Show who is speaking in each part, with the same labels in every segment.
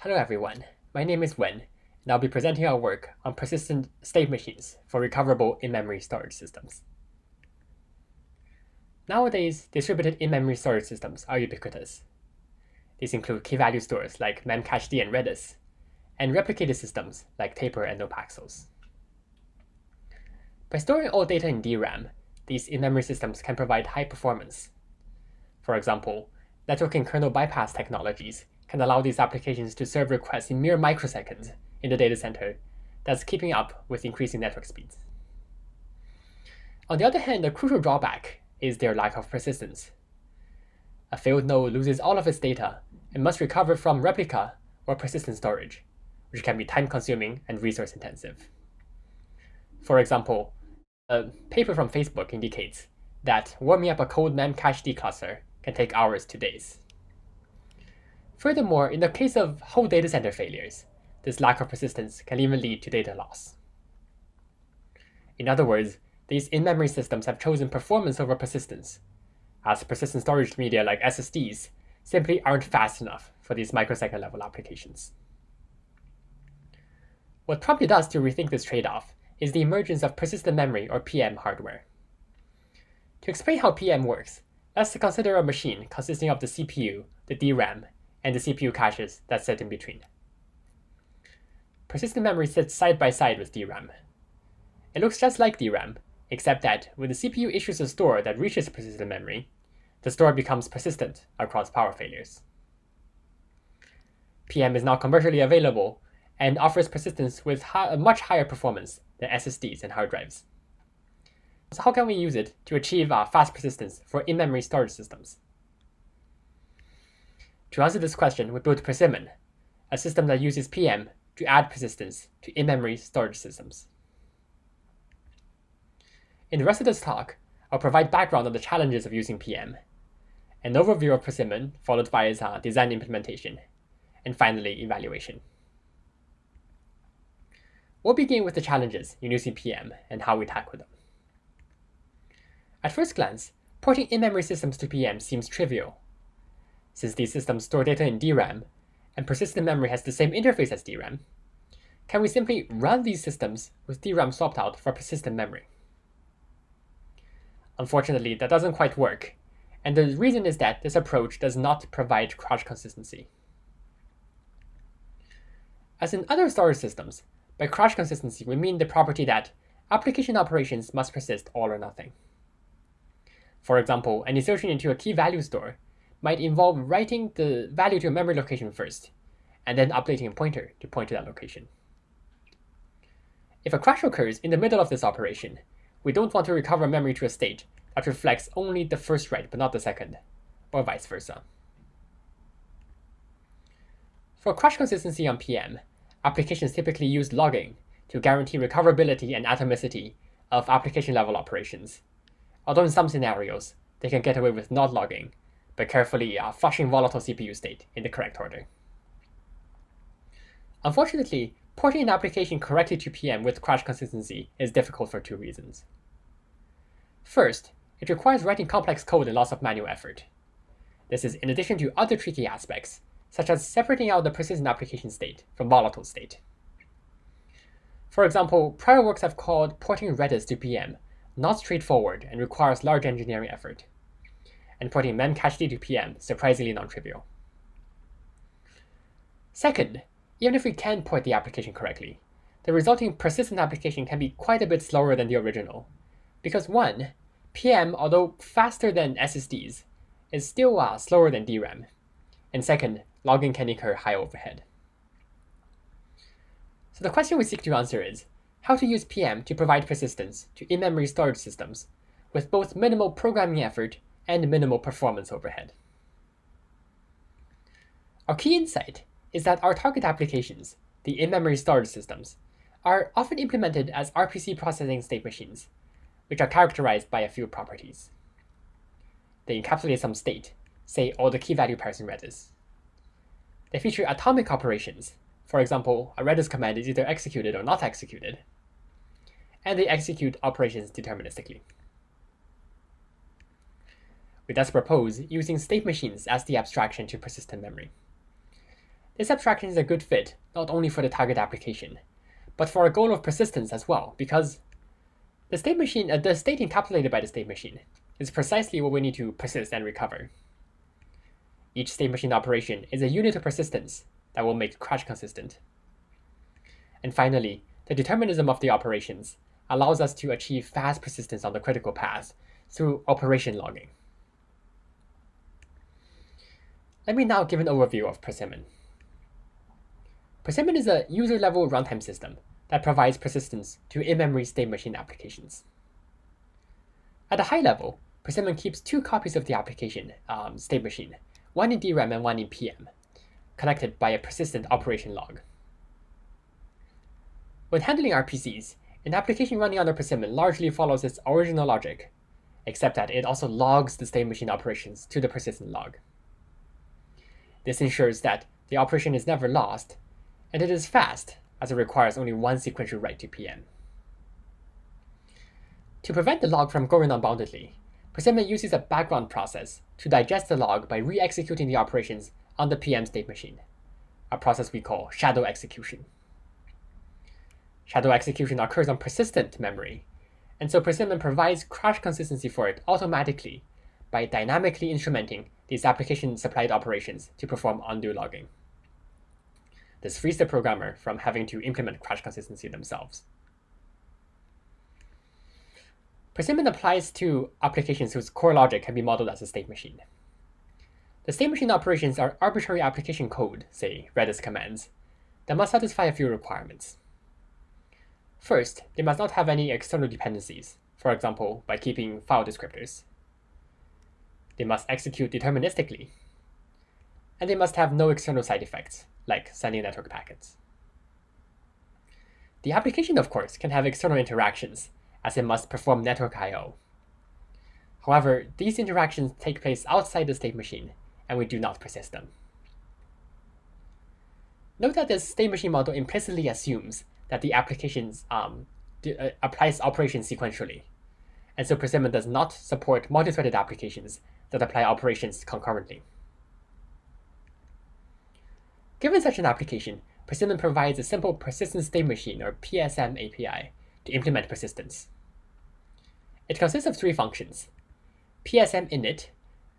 Speaker 1: Hello everyone, my name is Wen, and I'll be presenting our work on persistent state machines for recoverable in-memory storage systems. Nowadays, distributed in-memory storage systems are ubiquitous. These include key-value stores like memcached and Redis, and replicated systems like Taper and NoPaxels. By storing all data in DRAM, these in-memory systems can provide high performance. For example, networking kernel bypass technologies can allow these applications to serve requests in mere microseconds in the data center, thus keeping up with increasing network speeds. On the other hand, a crucial drawback is their lack of persistence. A failed node loses all of its data and must recover from replica or persistent storage, which can be time-consuming and resource-intensive. For example, a paper from Facebook indicates that warming up a cold memcached cluster can take hours to days. Furthermore, in the case of whole data center failures, this lack of persistence can even lead to data loss. In other words, these in-memory systems have chosen performance over persistence, as persistent storage media like SSDs simply aren't fast enough for these microsecond level applications. What prompted us to rethink this trade-off is the emergence of persistent memory or PM hardware. To explain how PM works, let's consider a machine consisting of the CPU, the DRAM, and the CPU caches that sit in between. Persistent memory sits side by side with DRAM. It looks just like DRAM, except that when the CPU issues a store that reaches persistent memory, the store becomes persistent across power failures. PM is now commercially available and offers persistence with a much higher performance than SSDs and hard drives. So how can we use it to achieve fast persistence for in-memory storage systems? To answer this question, we built Persimmon, a system that uses PM to add persistence to in-memory storage systems. In the rest of this talk, I'll provide background on the challenges of using PM, an overview of Persimmon followed by its design implementation, and finally evaluation. We'll begin with the challenges in using PM and how we tackle them. At first glance, porting in-memory systems to PM seems trivial. Since these systems store data in DRAM, and persistent memory has the same interface as DRAM, can we simply run these systems with DRAM swapped out for persistent memory? Unfortunately, that doesn't quite work, and the reason is that this approach does not provide crash consistency. As in other storage systems, by crash consistency we mean the property that application operations must persist all or nothing. For example, an insertion into a key value store might involve writing the value to a memory location first, and then updating a pointer to point to that location. If a crash occurs in the middle of this operation, we don't want to recover memory to a state that reflects only the first write but not the second, or vice versa. For crash consistency on PM, applications typically use logging to guarantee recoverability and atomicity of application-level operations, although in some scenarios, they can get away with not logging, but carefully flushing volatile CPU state in the correct order. Unfortunately, porting an application correctly to PM with crash consistency is difficult for two reasons. First, it requires writing complex code and lots of manual effort. This is in addition to other tricky aspects, such as separating out the persistent application state from volatile state. For example, prior works have called porting Redis to PM not straightforward and requires large engineering effort, and porting memcached to PM surprisingly non-trivial. Second, even if we can port the application correctly, the resulting persistent application can be quite a bit slower than the original, because one, PM, although faster than SSDs, is still slower than DRAM, and second, logging can incur high overhead. So the question we seek to answer is how to use PM to provide persistence to in-memory storage systems with both minimal programming effort and minimal performance overhead. Our key insight is that our target applications, the in-memory storage systems, are often implemented as RPC processing state machines, which are characterized by a few properties. They encapsulate some state, say all the key value pairs in Redis. They feature atomic operations, for example, a Redis command is either executed or not executed, and they execute operations deterministically. We thus propose using state machines as the abstraction to persistent memory. This abstraction is a good fit not only for the target application, but for a goal of persistence as well, because the state encapsulated by the state machine is precisely what we need to persist and recover. Each state machine operation is a unit of persistence that will make crash consistent. And finally, the determinism of the operations allows us to achieve fast persistence on the critical path through operation logging. Let me now give an overview of Persimmon. Persimmon is a user-level runtime system that provides persistence to in-memory state machine applications. At a high level, Persimmon keeps two copies of the application state machine, one in DRAM and one in PM, connected by a persistent operation log. When handling RPCs, an application running under Persimmon largely follows its original logic, except that it also logs the state machine operations to the persistent log. This ensures that the operation is never lost, and it is fast, as it requires only one sequential write to PM. To prevent the log from going unboundedly, Persimmon uses a background process to digest the log by re-executing the operations on the PM state machine, a process we call shadow execution. Shadow execution occurs on persistent memory, and so Persimmon provides crash consistency for it automatically by dynamically instrumenting these application-supplied operations to perform undo logging. This frees the programmer from having to implement crash consistency themselves. Persimmon applies to applications whose core logic can be modeled as a state machine. The state machine operations are arbitrary application code, say Redis commands, that must satisfy a few requirements. First, they must not have any external dependencies, for example, by keeping file descriptors. They must execute deterministically, and they must have no external side effects, like sending network packets. The application, of course, can have external interactions, as it must perform network I/O. However, these interactions take place outside the state machine, and we do not persist them. Note that this state machine model implicitly assumes that the applications applies operations sequentially, and so Persimmon does not support multi-threaded applications that apply operations concurrently. Given such an application, Persimmon provides a simple persistent state machine, or PSM API, to implement persistence. It consists of three functions: PSM init,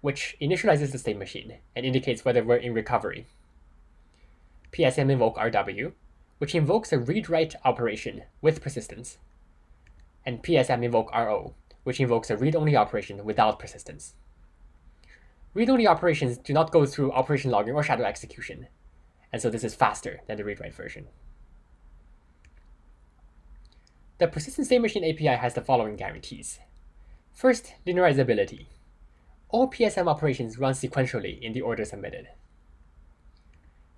Speaker 1: which initializes the state machine and indicates whether we're in recovery; PSM invoke RW, which invokes a read-write operation with persistence; and PSM invoke RO, which invokes a read-only operation without persistence. Read-only operations do not go through operation logging or shadow execution, and so this is faster than the read-write version. The persistent state machine API has the following guarantees. First, linearizability. All PSM operations run sequentially in the order submitted.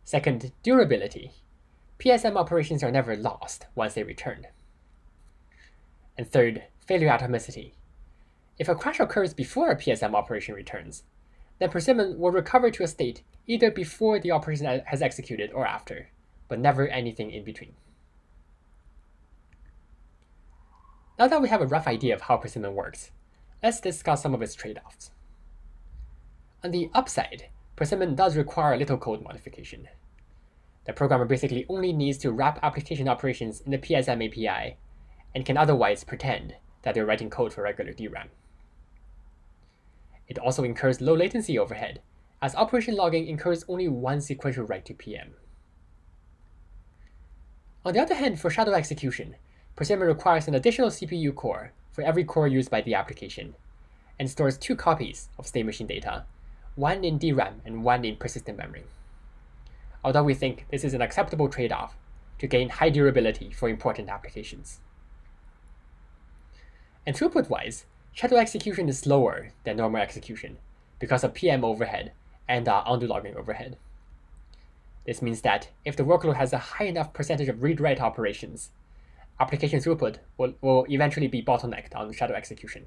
Speaker 1: Second, durability. PSM operations are never lost once they return. And third, failure atomicity. If a crash occurs before a PSM operation returns, then Persimmon will recover to a state either before the operation has executed or after, but never anything in between. Now that we have a rough idea of how Persimmon works, let's discuss some of its trade-offs. On the upside, Persimmon does require a little code modification. The programmer basically only needs to wrap application operations in the PSM API and can otherwise pretend that they're writing code for regular DRAM. It also incurs low latency overhead, as operation logging incurs only one sequential write to PM. On the other hand, for shadow execution, Persimmon requires an additional CPU core for every core used by the application, and stores two copies of state machine data, one in DRAM and one in persistent memory. Although we think this is an acceptable trade-off to gain high durability for important applications. And throughput-wise, shadow execution is slower than normal execution because of PM overhead and undo logging overhead. This means that if the workload has a high enough percentage of read-write operations, application throughput will eventually be bottlenecked on shadow execution.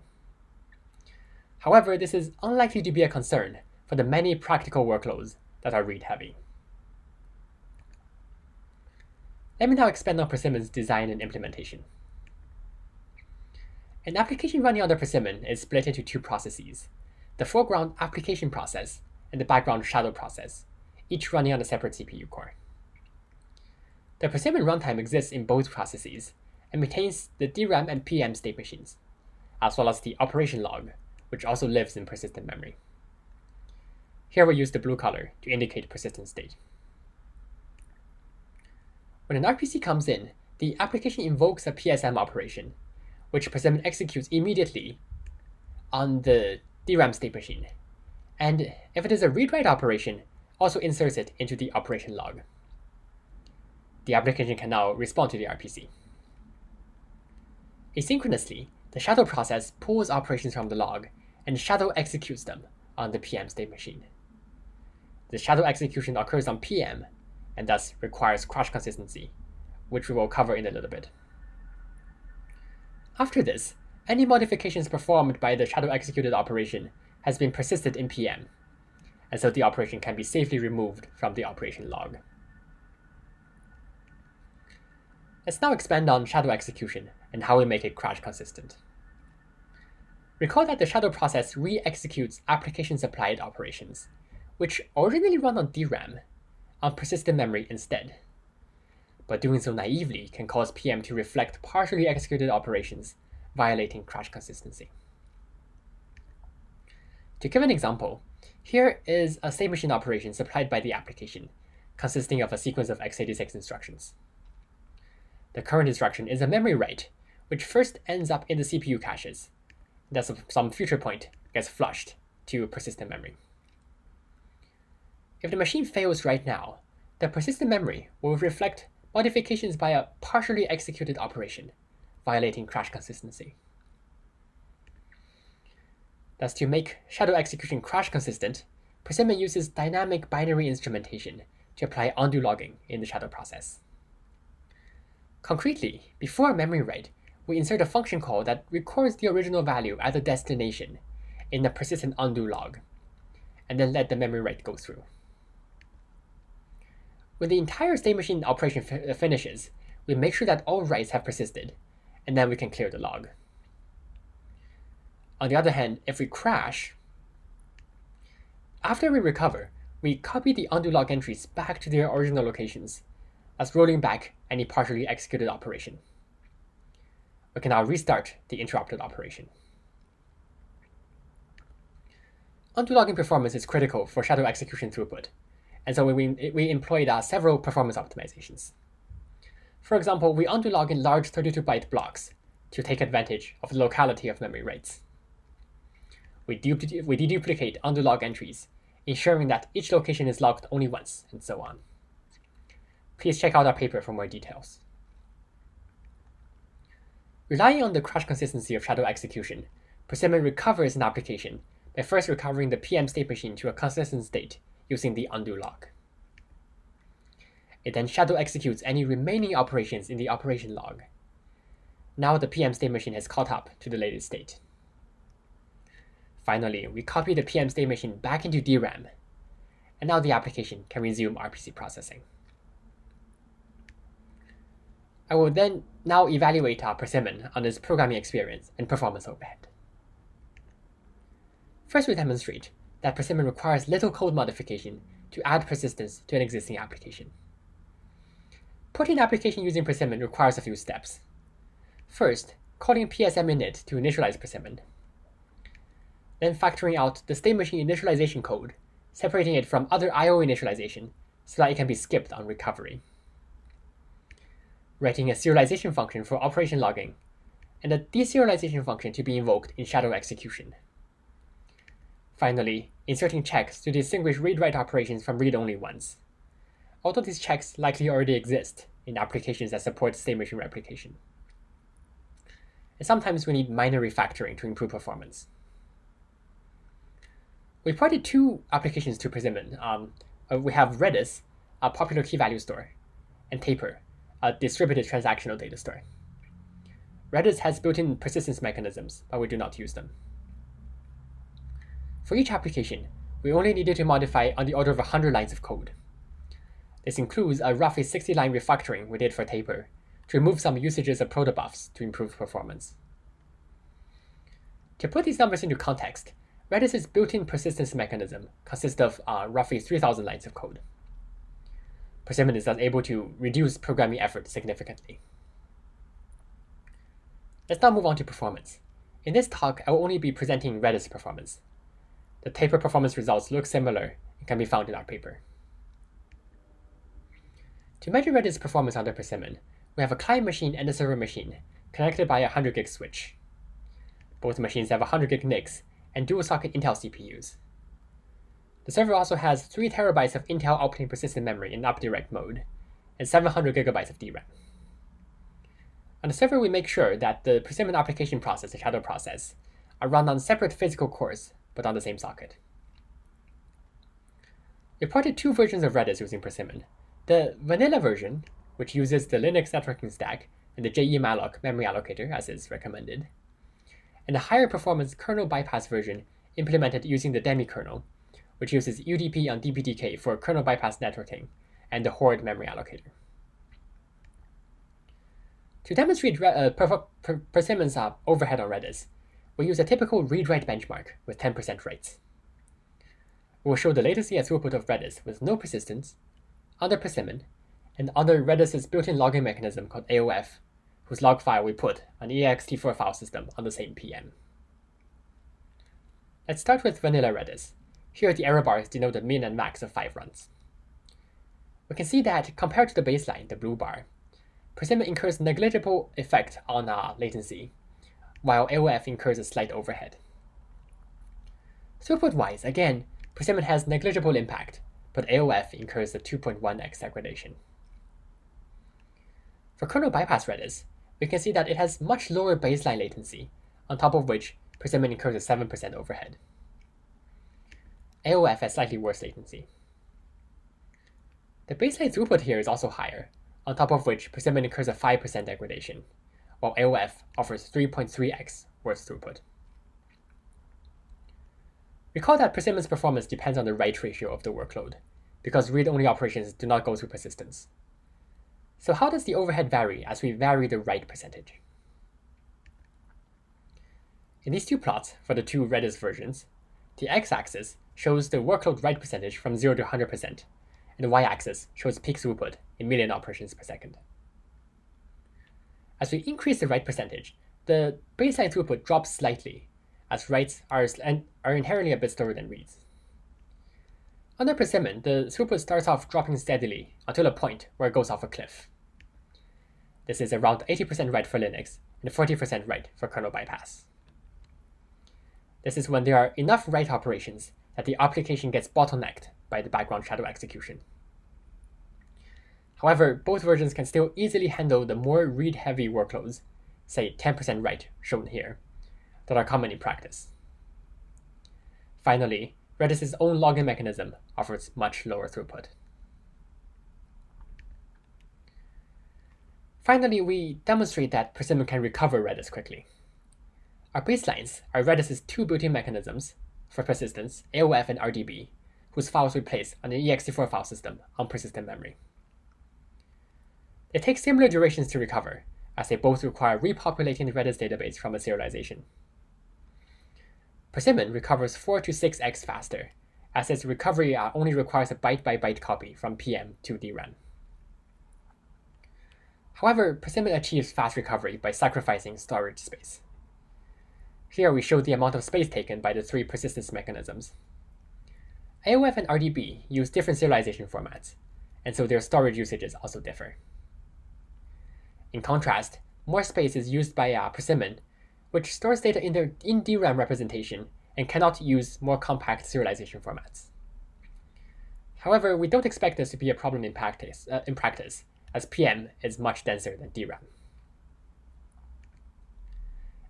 Speaker 1: However, this is unlikely to be a concern for the many practical workloads that are read-heavy. Let me now expand on Persimmon's design and implementation. An application running under Persimmon is split into two processes: the foreground application process and the background shadow process, each running on a separate CPU core. The Persimmon runtime exists in both processes and maintains the DRAM and PM state machines, as well as the operation log, which also lives in persistent memory. Here we use the blue color to indicate persistent state. When an RPC comes in, the application invokes a PSM operation, which Persimmon executes immediately on the DRAM state machine, and if it is a read-write operation, also inserts it into the operation log. The application can now respond to the RPC. Asynchronously, the shadow process pulls operations from the log and shadow executes them on the PM state machine. The shadow execution occurs on PM and thus requires crash consistency, which we will cover in a little bit. After this, any modifications performed by the shadow executed operation has been persisted in PM, and so the operation can be safely removed from the operation log. Let's now expand on shadow execution and how we make it crash consistent. Recall that the shadow process re-executes application-supplied operations, which originally run on DRAM, on persistent memory instead. But doing so naively can cause PM to reflect partially executed operations, violating crash consistency. To give an example, here is a state machine operation supplied by the application, consisting of a sequence of x86 instructions. The current instruction is a memory write, which first ends up in the CPU caches, thus at some future point gets flushed to persistent memory. If the machine fails right now, the persistent memory will reflect modifications by a partially executed operation, violating crash consistency. Thus, to make shadow execution crash consistent, Persimmon uses dynamic binary instrumentation to apply undo logging in the shadow process. Concretely, before a memory write, we insert a function call that records the original value at the destination in a persistent undo log, and then let the memory write go through. When the entire state machine operation finishes, we make sure that all writes have persisted, and then we can clear the log. On the other hand, if we crash, after we recover, we copy the undo log entries back to their original locations, thus rolling back any partially executed operation. We can now restart the interrupted operation. Undo logging performance is critical for shadow execution throughput, and so we employed several performance optimizations. For example, we undo log in large 32-byte blocks to take advantage of the locality of memory writes. We deduplicate undo log entries, ensuring that each location is logged only once, and so on. Please check out our paper for more details. Relying on the crash consistency of shadow execution, Persimmon recovers an application by first recovering the PM state machine to a consistent state using the undo log. It then shadow executes any remaining operations in the operation log. Now the PM state machine has caught up to the latest state. Finally, we copy the PM state machine back into DRAM, and now the application can resume RPC processing. I will then now evaluate our Persimmon on its programming experience and performance overhead. First, we demonstrate that Persimmon requires little code modification to add persistence to an existing application. Porting an application using Persimmon requires a few steps. First, calling PSM init to initialize Persimmon. Then factoring out the state machine initialization code, separating it from other I/O initialization so that it can be skipped on recovery. Writing a serialization function for operation logging, and a deserialization function to be invoked in shadow execution. Finally, inserting checks to distinguish read-write operations from read-only ones, although these checks likely already exist in applications that support state machine replication. And sometimes we need minor refactoring to improve performance. We ported two applications to Persimmon. We have Redis, a popular key-value store, and Taper, a distributed transactional data store. Redis has built-in persistence mechanisms, but we do not use them. For each application, we only needed to modify on the order of 100 lines of code. This includes a roughly 60-line refactoring we did for Taper to remove some usages of protobufs to improve performance. To put these numbers into context, Redis's built-in persistence mechanism consists of roughly 3,000 lines of code. Persimmon is thus able to reduce programming effort significantly. Let's now move on to performance. In this talk, I will only be presenting Redis performance. The paper performance results look similar and can be found in our paper. To measure Redis performance under Persimmon, we have a client machine and a server machine connected by a 100 gig switch. Both machines have 100 gig NICs and dual-socket Intel CPUs. The server also has 3 terabytes of Intel outputting persistent memory in UpDirect mode and 700 gigabytes of DRAM. On the server, we make sure that the Persimmon application process and shadow process are run on separate physical cores, but on the same socket. We ported 2 versions of Redis using Persimmon. The vanilla version, which uses the Linux networking stack and the JE-malloc memory allocator as is recommended, and the higher performance kernel bypass version implemented using the demi-kernel, which uses UDP on DPDK for kernel bypass networking and the Horde memory allocator. To demonstrate Persimmon's overhead on Redis, we use a typical read-write benchmark with 10% rates. We will show the latency and throughput of Redis with no persistence, under Persimmon, and under Redis's built-in logging mechanism called AOF, whose log file we put on the ext4 file system on the same PM. Let's start with vanilla Redis. Here the error bars denote the min and max of 5 runs. We can see that compared to the baseline, the blue bar, Persimmon incurs negligible effect on latency, while AOF incurs a slight overhead. Throughput-wise, again, Persimmon has negligible impact, but AOF incurs a 2.1x degradation. For kernel bypass Redis, we can see that it has much lower baseline latency, on top of which Persimmon incurs a 7% overhead. AOF has slightly worse latency. The baseline throughput here is also higher, on top of which Persimmon incurs a 5% degradation, while AOF offers 3.3x worse throughput. Recall that Persimmon's performance depends on the write ratio of the workload, because read-only operations do not go through persistence. So how does the overhead vary as we vary the write percentage? In these 2 plots for the 2 Redis versions, the x-axis shows the workload write percentage from 0 to 100%, and the y-axis shows peak throughput in million operations per second. As we increase the write percentage, the baseline throughput drops slightly, as writes are inherently a bit slower than reads. Under Persimmon, the throughput starts off dropping steadily until a point where it goes off a cliff. This is around 80% write for Linux and 40% write for kernel bypass. This is when there are enough write operations that the application gets bottlenecked by the background shadow execution. However, both versions can still easily handle the more read-heavy workloads, say 10% write shown here, that are common in practice. Finally, Redis's own logging mechanism offers much lower throughput. Finally, we demonstrate that Persimmon can recover Redis quickly. Our baselines are Redis's 2 built-in mechanisms for persistence, AOF and RDB, whose files we place on the ext4 file system on persistent memory. They take similar durations to recover, as they both require repopulating the Redis database from a serialization. Persimmon recovers 4 to 6x faster, as its recovery only requires a byte-by-byte copy from PM to DRAM. However, Persimmon achieves fast recovery by sacrificing storage space. Here we show the amount of space taken by the 3 persistence mechanisms. AOF and RDB use different serialization formats, and so their storage usages also differ. In contrast, more space is used by Persimmon, which stores data in DRAM representation and cannot use more compact serialization formats. However, we don't expect this to be a problem in practice, as PM is much denser than DRAM.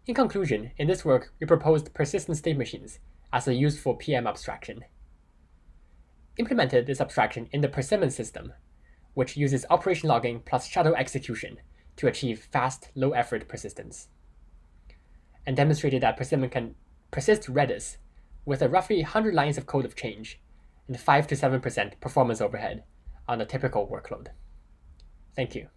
Speaker 1: In conclusion, in this work, we proposed persistent state machines as a useful PM abstraction. Implemented this abstraction in the Persimmon system, which uses operation logging plus shadow execution to achieve fast, low-effort persistence, and demonstrated that Persimmon can persist Redis with a roughly 100 lines of code of change and 5 to 7% performance overhead on a typical workload. Thank you.